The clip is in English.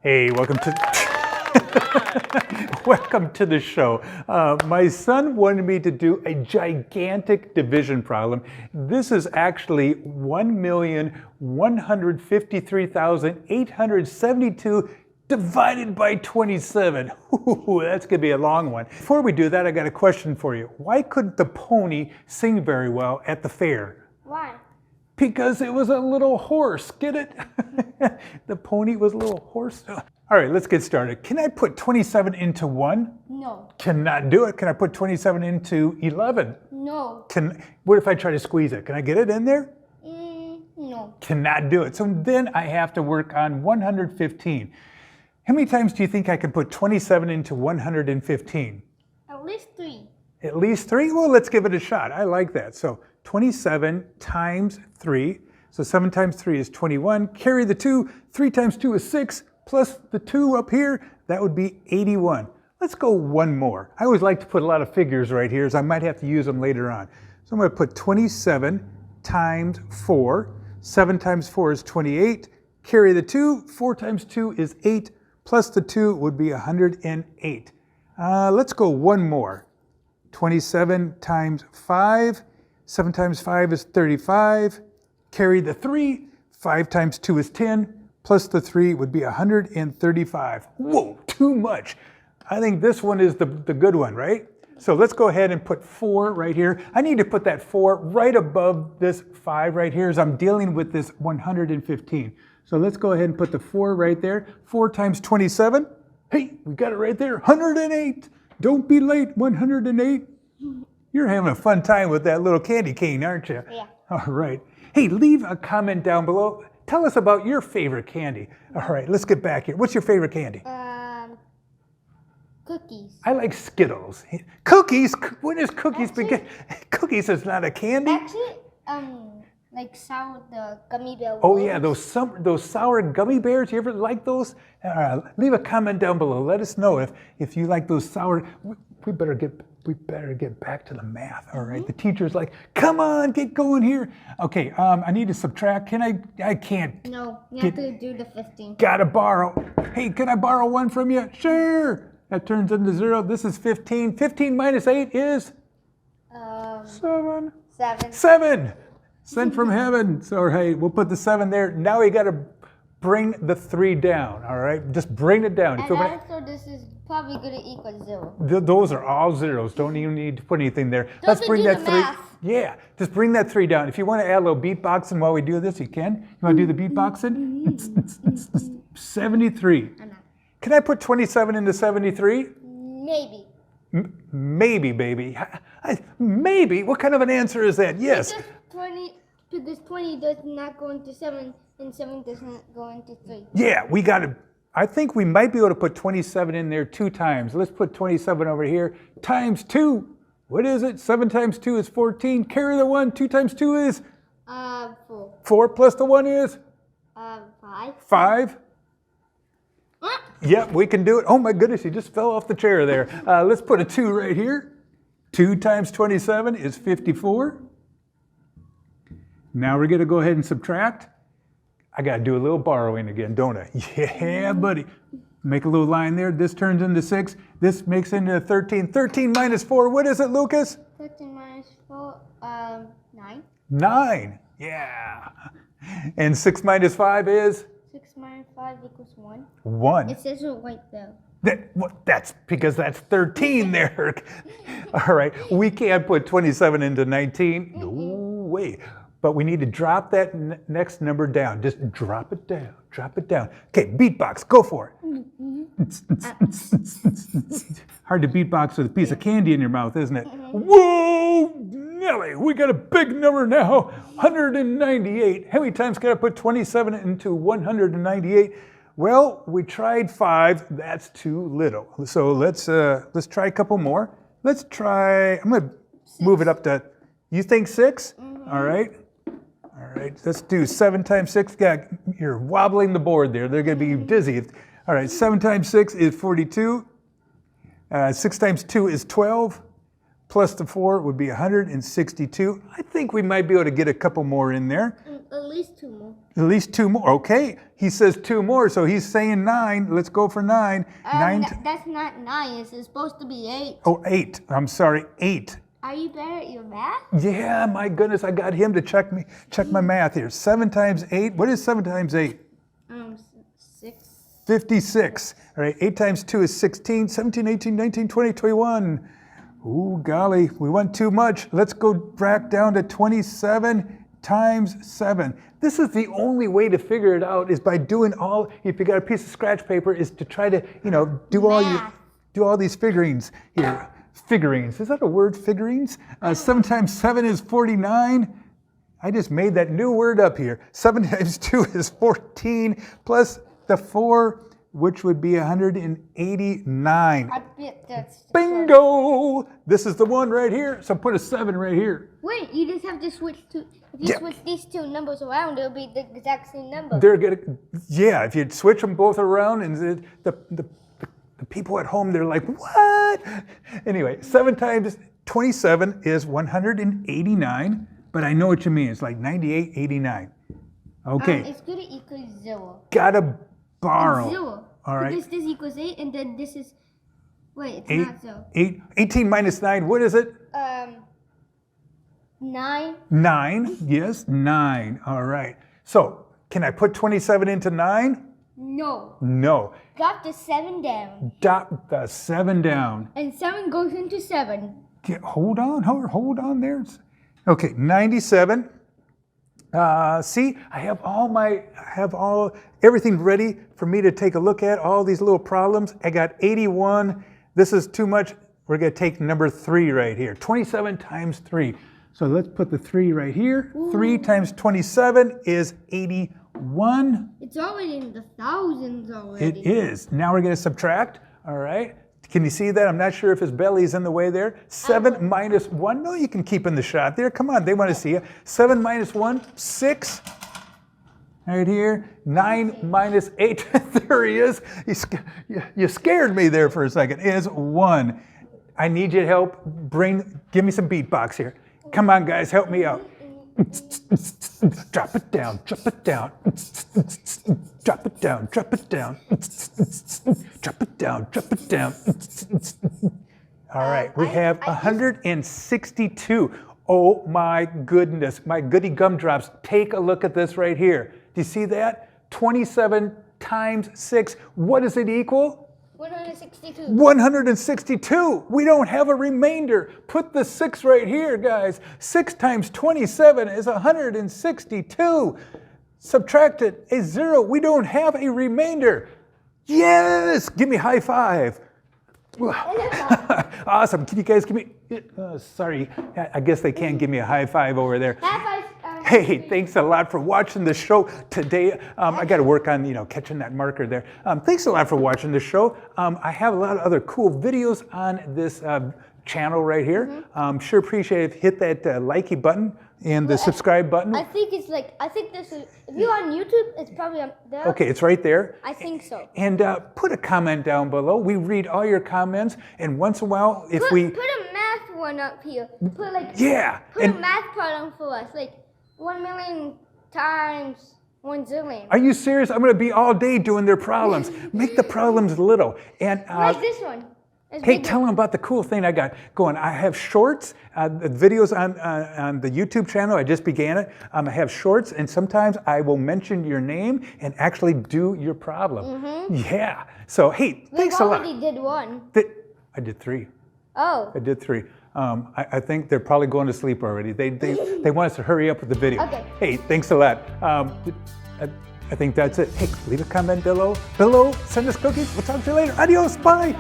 Hey, welcome to welcome to the show. My son wanted me to do a gigantic division problem. This is actually 1,153,872 divided by 27. Ooh, that's gonna be a long one. Before we do that, I got a question for you. Why couldn't the pony sing very well at the fair? Why? Because it was a little horse, get it? The pony was a little horse. All right, let's get started. Can I put 27 into 1? No. Cannot do it. Can I put 27 into 11? No. What if I try to squeeze it? Can I get it in there? No. Cannot do it. So then I have to work on 115. How many times do you think I can put 27 into 115? At least 3. At least 3? Well, let's give it a shot. I like that. So 27 times 3. So 7 times 3 is 21. Carry the 2. 3 times 2 is 6. Plus the 2 up here, that would be 81. Let's go one more. I always like to put a lot of figures right here, so I might have to use them later on. So I'm going to put 27 times 4. 7 times 4 is 28. Carry the 2. 4 times 2 is 8. Plus the 2 would be 108. Let's go one more. 27 times 5. 7 times 5 is 35. Carry the 3. 5 times 2 is 10. Plus the 3 would be 135. Whoa, too much. I think this one is the good one, right? So let's go ahead and put 4 right here. I need to put that 4 right above this 5 right here as I'm dealing with this 115. So let's go ahead and put the 4 right there. 4 times 27. Hey, we got it right there. 108. Don't be late, 108. You're having a fun time with that little candy cane, aren't you? Yeah. All right. Hey, leave a comment down below. Tell us about your favorite candy. All right, let's get back here. What's your favorite candy? Cookies. I like Skittles. Cookies? When is cookies begin? Cookies is not a candy. Actually, like sour, the gummy bear. Oh yeah, those sour gummy bears. You ever like those? Leave a comment down below. Let us know if you like those sour. We better get back to the math. All right. The teacher's like, come on, get going here. Okay. I need to subtract. Can I can't. No, you have to do the 15. Gotta borrow. Hey, can I borrow 1 from you? Sure. That turns into 0. This is 15. 15 minus 8 is 7. 7. 7. Sent from heaven. So hey, we'll put the 7 there. Now we got to bring the 3 down. All right, just bring it down. And also, this is probably going to equal 0. Those are all zeros. Don't even need to put anything there. Let's bring that 3. Math. Yeah, just bring that 3 down. If you want to add a little beatboxing while we do this, you can. You want to do the beatboxing? 73. Can I put 27 into 73? Maybe. Maybe, baby. Maybe? What kind of an answer is that? Yes. Because 20 does not go into 7, and 7 does not go into 3. Yeah, we got to. I think we might be able to put 27 in there 2 times. Let's put 27 over here times 2. What is it? 7 times 2 is 14. Carry the 1. 2 times 2 is? 4. 4 plus the 1 is? 5. 5. Yep, we can do it. Oh my goodness, you just fell off the chair there. Let's put a 2 right here. 2 times 27 is 54. Now we're going to go ahead and subtract. I got to do a little borrowing again, don't I? Yeah, buddy. Make a little line there. This turns into 6. This makes into 13. 13 minus 4, what is it, Lucas? 13 minus 4, 9. 9, yeah. And 6 minus 5 is? 6 minus 5 equals 1. 1. It says it right there. That's because that's 13 there. All right, we can't put 27 into 19. No way. But we need to drop that next number down. Just drop it down. Drop it down. Okay, beatbox. Go for it. Hard to beatbox with a piece of candy in your mouth, isn't it? Whoa, Nelly, we got a big number now. 198. How many times can I put 27 into 198? Well, we tried 5. That's too little. So let's try a couple more. Let's try. I'm gonna move it up to. You think 6? All right. All right, let's do 7 times 6. Yeah, you're wobbling the board there. They're going to be dizzy. All right, 7 times 6 is 42. 6 times 2 is 12. Plus the 4 would be 162. I think we might be able to get a couple more in there. at least 2 more. At least 2 more. Okay. He says 2 more, so he's saying 9. Let's go for 9. That's not 9. It's supposed to be 8. Oh, 8. I'm sorry, 8. Are you better at your math? Yeah, my goodness, I got him to check my math here. 7 times 8. What is 7 times 8? 6. 56. All right, 8 times 2 is 16, 17, 18, 19, 20, 21. Ooh, golly, we went too much. Let's go back down to 27 times 7. This is the only way to figure it out is by doing if you got a piece of scratch paper, is to try to, do all these figurines here. Figurines, is that a word, figurines? 7 times 7 is 49. I just made that new word up here. 7 times 2 is 14, plus the 4, which would be 189. I bet that's... Bingo! This is the one right here, so put a 7 right here. Wait, you just have to switch to... If you switch these 2 numbers around, it'll be the exact same number. If you switch them both around, and the people at home, they're like, what? Anyway, 7 times 27 is 189, but I know what you mean. It's like 98, 89. Okay. It's going to equal 0. Gotta borrow. 0. All right. Because this equals 8, and then this is... Wait, it's 8, not 0. 18 minus 9, what is it? 9. 9, yes, 9. All right. So, can I put 27 into 9? No. No. Drop the 7 down. Drop the 7 down. And 7 goes into 7. Hold on there. Okay, 97. See, I have everything ready for me to take a look at, all these little problems. I got 81. This is too much. We're going to take number 3 right here. 27 times 3. So let's put the 3 right here. Ooh. 3 times 27 is 81. It's already in the thousands already. It is. Now we're going to subtract. All right. Can you see that? I'm not sure if his belly's in the way there. 7 minus 1. No, you can keep in the shot there. Come on, they want to see you. 7 minus 1, 6. Right here. 9 minus 8. There he is. You scared me there for a second. Is 1. I need your help. Give me some beatbox here. Come on, guys, help me out. Drop it down, drop it down. Drop it down, drop it down. Drop it down, drop it down. All right, we have 162. Oh my goodness, my goody gumdrops. Take a look at this right here. Do you see that? 27 times 6. What does it equal? 162. 162. We don't have a remainder. Put the 6 right here, guys. 6 times 27 is 162. Subtract it, a 0. We don't have a remainder. Yes! Give me a high five. Awesome. Can you guys give me... sorry, I guess they can't give me a high five over there. High five. Hey, thanks a lot for watching the show today. I got to work on, catching that marker there. Thanks a lot for watching the show. I have a lot of other cool videos on this channel right here. Sure appreciate it. Hit that likey button and the subscribe button. I think this is, if you're on YouTube, it's probably on there. Okay, it's right there. I think so. And put a comment down below. We read all your comments, and once in a while, if put a math one up here. Put a math problem for us, like 1 million times 1 zillion. Are you serious? I'm going to be all day doing their problems. Make the problems little. And like this one. Hey, tell them about the cool thing I got going. I have shorts, videos on the YouTube channel. I just began it. I have shorts, and sometimes I will mention your name and actually do your problem. Yeah. So, hey, thanks a lot. We already did 1. I did 3. Oh. I did 3. I think they're probably going to sleep already. They want us to hurry up with the video. Okay. Hey, thanks a lot. I think that's it. Hey, leave a comment below. Send us cookies. We'll talk to you later. Adios. Bye.